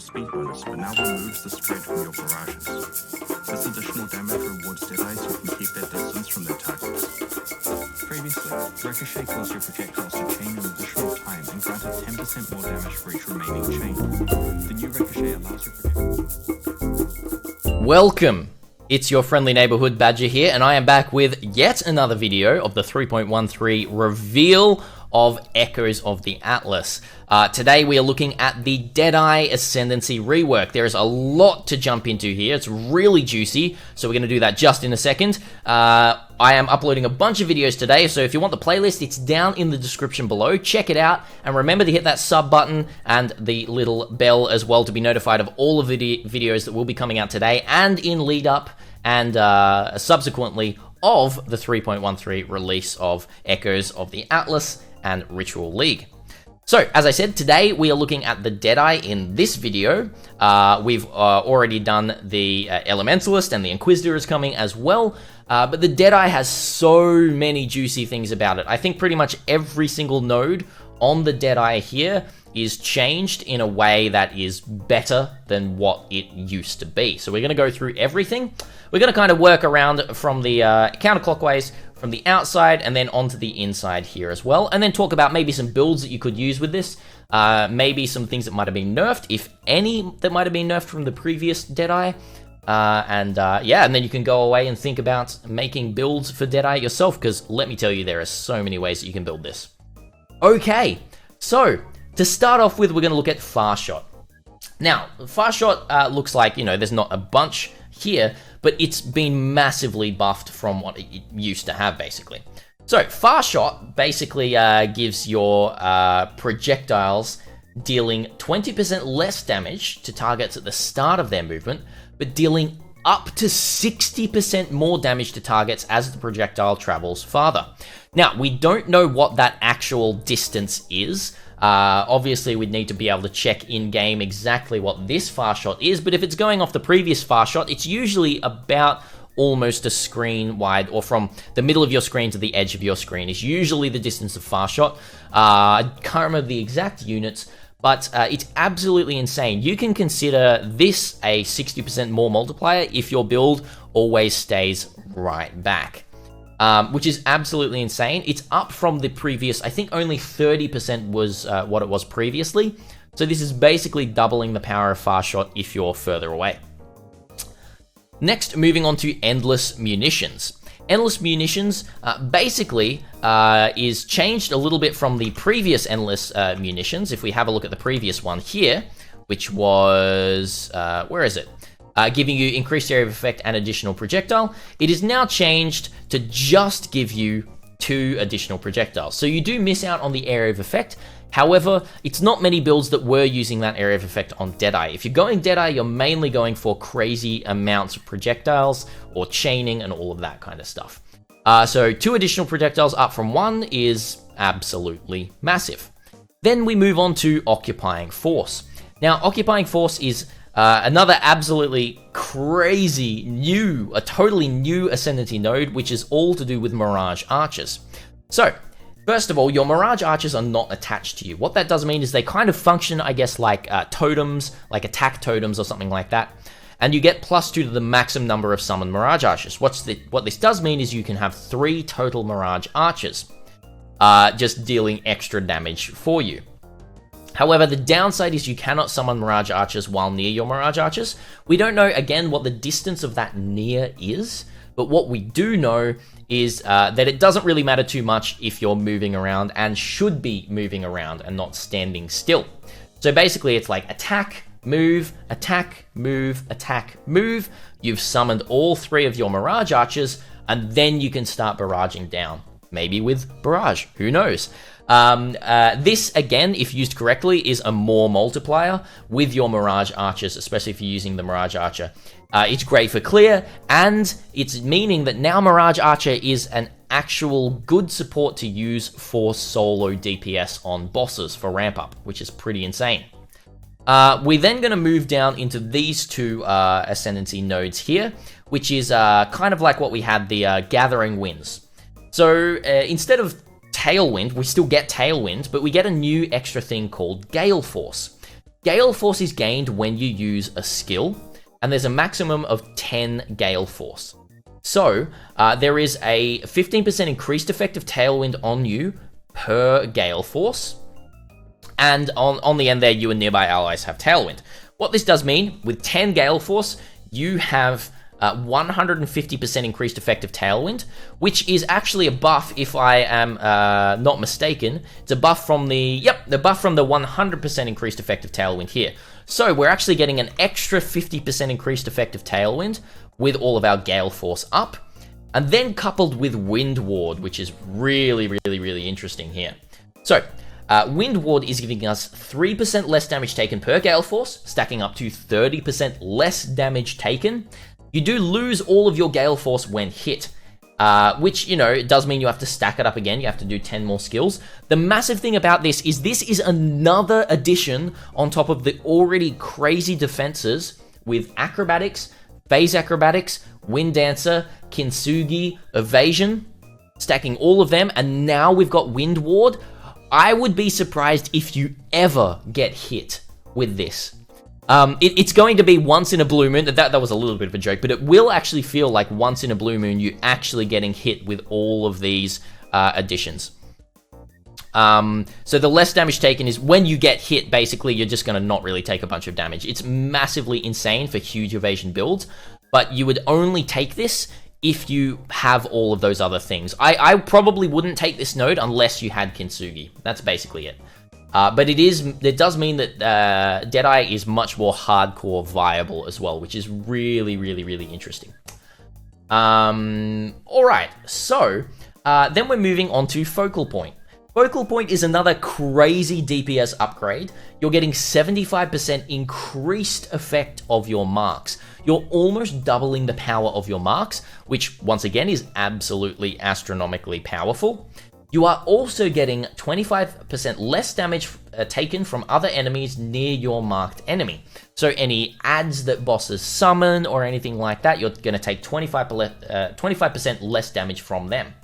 speed bonus, but now removes the spread from your barrages. This additional damage rewards Deadeyes who can keep their distance from their targets. Previously, Ricochet caused your projectiles to chain an additional time and granted 10% more damage for each remaining chain. The new Ricochet allows your projectiles... Welcome! It's your friendly neighborhood Badger here, and I am back with yet another video of the 3.13 reveal of Echoes of the Atlas. Today we are looking at the Deadeye Ascendancy Rework. There is a lot to jump into here. It's really juicy, so we're going to do that just in a second. I am uploading a bunch of videos today, so if you want the playlist, it's down in the description below. Check it out, and remember to hit that sub button and the little bell as well to be notified of all of the videos that will be coming out today and in lead up and subsequently of the 3.13 release of Echoes of the Atlas and Ritual League. So, as I said, today we are looking at the Deadeye in this video. We've already done the Elementalist, and the Inquisitor is coming as well. But the Deadeye has so many juicy things about it. I think pretty much every single node on the Deadeye here is changed in a way that is better than what it used to be. So we're going to go through everything. We're going to kind of work around from the counterclockwise, from the outside, and then onto the inside here as well. And then talk about maybe some builds that you could use with this. Maybe some things that might have been nerfed, if any that might have been nerfed from the previous Deadeye. And then you can go away and think about making builds for Deadeye yourself, because let me tell you, there are so many ways that you can build this. Okay, so to start off with, we're going to look at Far Shot. Now, Far Shot looks like, there's not a bunch here, but it's been massively buffed from what it used to have, basically. So, Far Shot basically gives your projectiles dealing 20% less damage to targets at the start of their movement, but dealing up to 60% more damage to targets as the projectile travels farther. Now, we don't know what that actual distance is. Obviously, we'd need to be able to check in-game exactly what this Far Shot is, but if it's going off the previous Far Shot, it's usually about almost a screen wide, or from the middle of your screen to the edge of your screen is usually the distance of Far Shot. I can't remember the exact units, but it's absolutely insane. You can consider this a 60% more multiplier if your build always stays right back. Which is absolutely insane. It's up from the previous, I think only 30% was what it was previously. So this is basically doubling the power of Far Shot if you're further away. Next, moving on to Endless Munitions. Endless Munitions basically is changed a little bit from the previous Endless Munitions. If we have a look at the previous one here, which was, where is it? Giving you increased area of effect and additional projectile. It is now changed to just give you 2 additional projectiles. So you do miss out on the area of effect. However, it's not many builds that were using that area of effect on Deadeye. If you're going Deadeye, you're mainly going for crazy amounts of projectiles or chaining and all of that kind of stuff. So 2 additional projectiles up from 1 is absolutely massive. Then we move on to Occupying Force. Now, Occupying Force is another absolutely crazy a totally new Ascendancy node, which is all to do with Mirage Archers. So, first of all, your Mirage Archers are not attached to you. What that does mean is they kind of function, I guess, like totems, like attack totems or something like that. And you get +2 to the maximum number of summoned Mirage Archers. What this does mean is you can have 3 total Mirage Archers, just dealing extra damage for you. However, the downside is you cannot summon Mirage Archers while near your Mirage Archers. We don't know, again, what the distance of that near is, but what we do know is that it doesn't really matter too much if you're moving around, and should be moving around and not standing still. So basically, it's like attack, move, attack, move, attack, move. You've summoned all 3 of your Mirage Archers, and then you can start barraging down. Maybe with Barrage, who knows? This, again, if used correctly, is a more multiplier with your Mirage Archers, especially if you're using the Mirage Archer. It's great for clear, and it's meaning that now Mirage Archer is an actual good support to use for solo DPS on bosses for ramp up, which is pretty insane. We're then going to move down into these 2 Ascendancy nodes here, which is kind of like what we had the Gathering Winds. So instead of Tailwind, we still get Tailwind, but we get a new extra thing called Gale Force. Gale Force is gained when you use a skill, and there's a maximum of 10 Gale Force. So, there is a 15% increased effective Tailwind on you per Gale Force, and on the end there, you and nearby allies have Tailwind. What this does mean, with 10 Gale Force, you have 150% increased effective Tailwind, which is actually a buff, if I am not mistaken. It's a buff from the 100% increased effective Tailwind here. So we're actually getting an extra 50% increased effective Tailwind with all of our Gale Force up, and then coupled with Wind Ward, which is really, really, really interesting here. So, Wind Ward is giving us 3% less damage taken per Gale Force, stacking up to 30% less damage taken. You do lose all of your Gale Force when hit, which, you know, it does mean you have to stack it up again. You have to do 10 more skills. The massive thing about this is another addition on top of the already crazy defenses with Acrobatics, Phase Acrobatics, Wind Dancer, Kintsugi, Evasion, stacking all of them, and now we've got Wind Ward. I would be surprised if you ever get hit with this. It's going to be once in a blue moon. That was a little bit of a joke, but it will actually feel like once in a blue moon you're actually getting hit with all of these additions. So the less damage taken is when you get hit, basically you're just going to not really take a bunch of damage. It's massively insane for huge evasion builds, but you would only take this if you have all of those other things. I probably wouldn't take this node unless you had Kintsugi. That's basically it. But it does mean that Deadeye is much more hardcore viable as well, which is really, really, really interesting. Alright, so then we're moving on to Focal Point. Focal Point is another crazy DPS upgrade. You're getting 75% increased effect of your marks. You're almost doubling the power of your marks, which once again is absolutely astronomically powerful. You are also getting 25% less damage taken from other enemies near your marked enemy. So any adds that bosses summon or anything like that, you're going to take 25% less damage from them.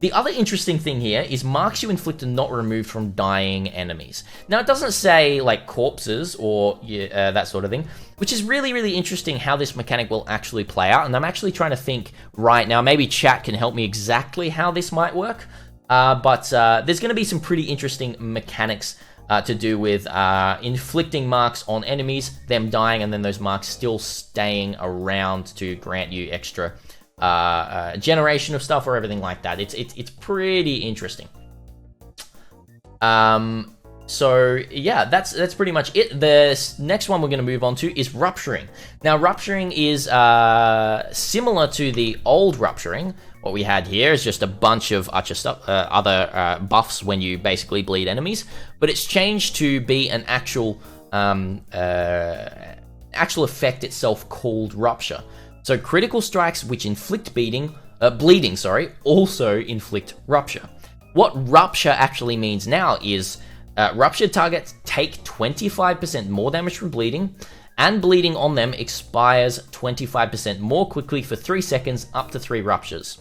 The other interesting thing here is marks you inflict are not removed from dying enemies. Now, it doesn't say, like, corpses or that sort of thing, which is really, really interesting how this mechanic will actually play out, and I'm actually trying to think right now. Maybe chat can help me exactly how this might work, but there's going to be some pretty interesting mechanics to do with inflicting marks on enemies, them dying, and then those marks still staying around to grant you extra generation of stuff or everything like that. It's pretty interesting. So yeah, that's pretty much it. The next one we're going to move on to is Rupturing. Now, Rupturing is similar to the old Rupturing. What we had here is just a bunch of other buffs when you basically bleed enemies, but it's changed to be an actual effect itself called Rupture. So critical strikes which inflict bleeding, also inflict Rupture. What Rupture actually means now is ruptured targets take 25% more damage from bleeding, and bleeding on them expires 25% more quickly for 3 seconds, up to 3 ruptures.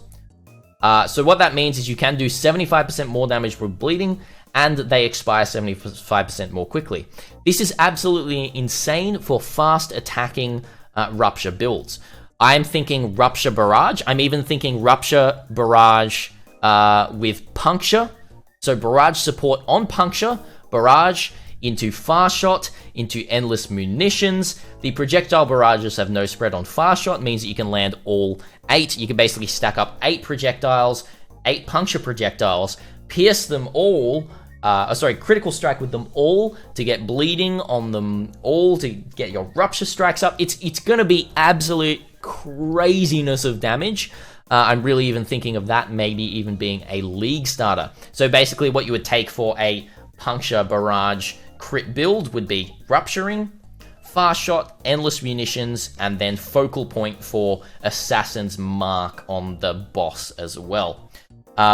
So what that means is you can do 75% more damage from bleeding, and they expire 75% more quickly. This is absolutely insane for fast attacking Rupture builds. I'm thinking Rupture Barrage. I'm even thinking Rupture Barrage with Puncture. So Barrage support on Puncture, Barrage into Fast Shot, into Endless Munitions. The projectile barrages have no spread on Fast Shot, means that you can land all 8. You can basically stack up 8 projectiles, 8 Puncture projectiles, pierce them all, critical strike with them all to get bleeding on them all, to get your Rupture strikes up. It's going to be absolute craziness of damage. I'm really even thinking of that maybe even being a league starter. So basically what you would take for a Puncture Barrage crit build would be Rupturing, Fast Shot, Endless Munitions, and then Focal Point for Assassin's Mark on the boss as well.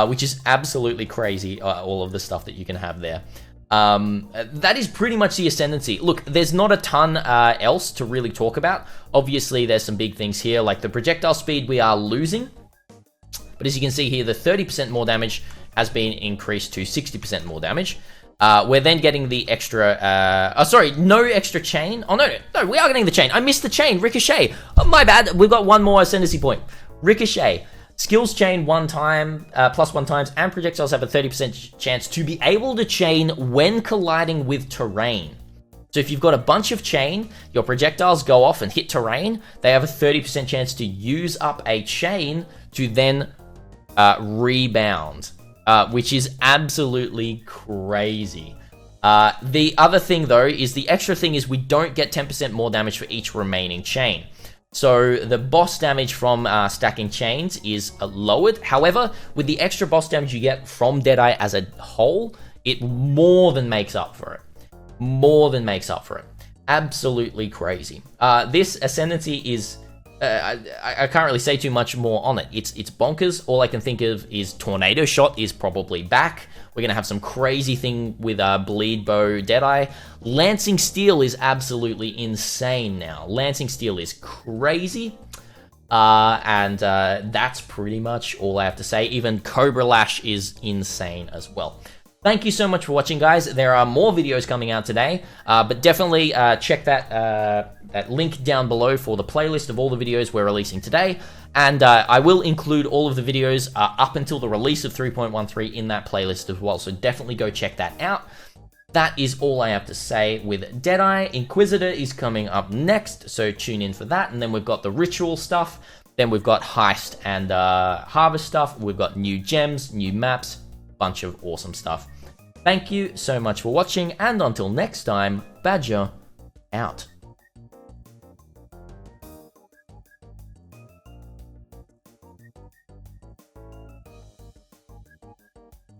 Which is absolutely crazy, all of the stuff that you can have there. That is pretty much the Ascendancy. Look, there's not a ton else to really talk about. Obviously, there's some big things here, like the projectile speed we are losing. But as you can see here, the 30% more damage has been increased to 60% more damage. We're then getting the extra, no extra chain. Oh, no, we are getting the chain. I missed the chain, Ricochet. Oh, my bad, we've got one more Ascendancy point. Ricochet. Skills chain one time, plus 1 times, and projectiles have a 30% chance to be able to chain when colliding with terrain. So if you've got a bunch of chain, your projectiles go off and hit terrain, they have a 30% chance to use up a chain to then rebound, which is absolutely crazy. The other thing though is the extra thing is we don't get 10% more damage for each remaining chain. So the boss damage from stacking chains is lowered. However, with the extra boss damage you get from Deadeye as a whole, it more than makes up for it. Absolutely crazy. This Ascendancy is... I can't really say too much more on it. It's bonkers. All I can think of is Tornado Shot is probably back. We're going to have some crazy thing with Bleed Bow Deadeye. Lancing Steel is absolutely insane now. Lancing Steel is crazy. And that's pretty much all I have to say. Even Cobra Lash is insane as well. Thank you so much for watching, guys. There are more videos coming out today, but definitely check that link down below for the playlist of all the videos we're releasing today. And I will include all of the videos up until the release of 3.13 in that playlist as well, so definitely go check that out. That is all I have to say with Deadeye. Inquisitor is coming up next, so tune in for that. And then we've got the ritual stuff, then we've got heist and harvest stuff, we've got new gems, new maps, bunch of awesome stuff. Thank you so much for watching, and until next time, Badger out.